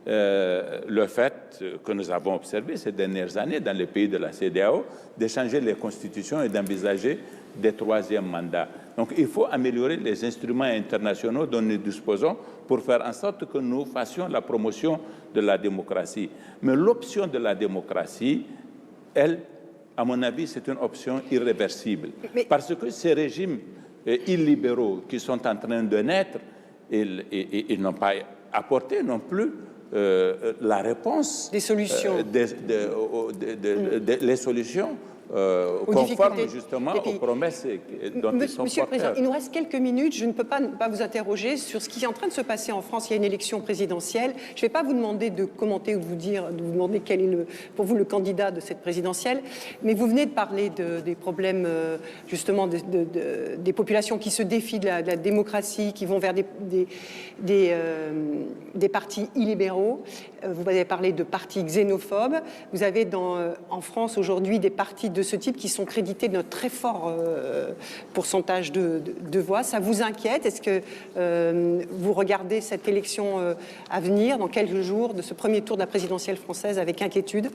le fait que nous avons observé ces dernières années dans les pays de la CEDEAO d'échanger les constitutions et d'envisager des troisièmes mandats. Donc il faut améliorer les instruments internationaux dont nous disposons pour faire en sorte que nous fassions la promotion de la démocratie. Mais l'option de la démocratie, elle, à mon avis, c'est une option irréversible. Parce que ces régimes illibéraux qui sont en train de naître, ils n'ont pas apporté non plus la réponse, des solutions, les solutions conformes justement aux promesses dont ils sont Monsieur le Président, porteurs. il nous reste quelques minutes. Je ne peux pas vous interroger sur ce qui est en train de se passer en France. Il y a une élection présidentielle. Je ne vais pas vous demander de commenter ou de vous demander quel est pour vous le candidat de cette présidentielle. Mais vous venez de parler des problèmes justement des populations qui se défient de la démocratie, qui vont vers des partis illibéraux. Vous avez parlé de partis xénophobes. Vous avez en France aujourd'hui des partis de ce type qui sont crédités de notre très fort pourcentage de voix. Ça vous inquiète? Est-ce que vous regardez cette élection à venir, dans quelques jours, de ce premier tour de la présidentielle française avec inquiétude?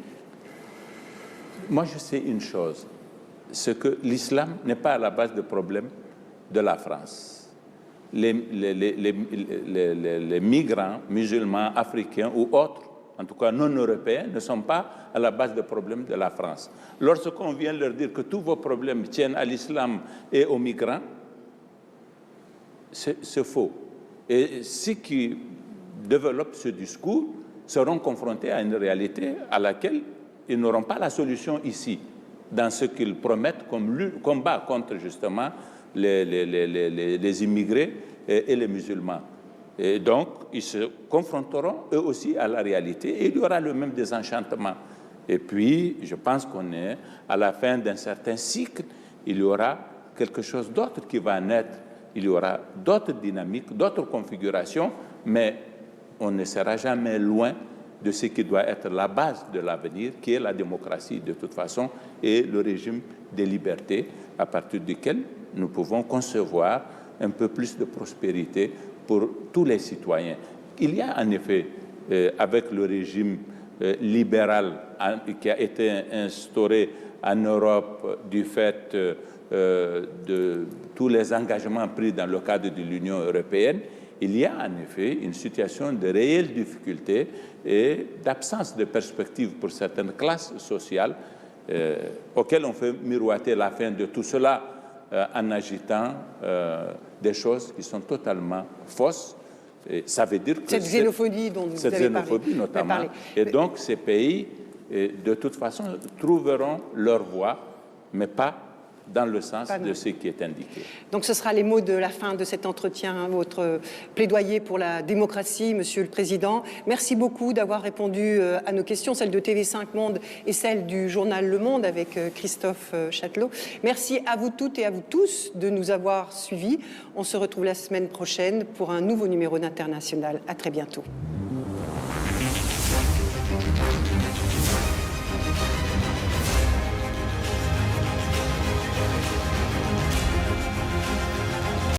Moi, je sais une chose, c'est que l'islam n'est pas à la base du problème de la France. Les migrants musulmans, africains ou autres, en tout cas non européens, ne sont pas à la base des problèmes de la France. Lorsqu'on vient leur dire que tous vos problèmes tiennent à l'islam et aux migrants, c'est faux. Et ceux qui développent ce discours seront confrontés à une réalité à laquelle ils n'auront pas la solution ici, dans ce qu'ils promettent comme combat contre justement les immigrés et les musulmans. Et donc, ils se confronteront eux aussi à la réalité et il y aura le même désenchantement. Et puis, je pense qu'on est à la fin d'un certain cycle, il y aura quelque chose d'autre qui va naître, il y aura d'autres dynamiques, d'autres configurations, mais on ne sera jamais loin de ce qui doit être la base de l'avenir, qui est la démocratie de toute façon, et le régime des libertés, à partir duquel nous pouvons concevoir un peu plus de prospérité pour tous les citoyens. Il y a en effet, avec le régime libéral qui a été instauré en Europe du fait de tous les engagements pris dans le cadre de l'Union européenne, il y a en effet une situation de réelle difficulté et d'absence de perspective pour certaines classes sociales auxquelles on fait miroiter la fin de tout cela en agitant des choses qui sont totalement fausses. Et ça veut dire que cette xénophobie dont vous avez parlé. Notamment. Et donc ces pays, de toute façon, trouveront leur voie, mais pas dans le sens de ce qui est indiqué. Donc ce sera les mots de la fin de cet entretien, votre plaidoyer pour la démocratie, Monsieur le Président. Merci beaucoup d'avoir répondu à nos questions, celles de TV5 Monde et celles du journal Le Monde avec Christophe Chatelot. Merci à vous toutes et à vous tous de nous avoir suivis. On se retrouve la semaine prochaine pour un nouveau numéro d'International. À très bientôt.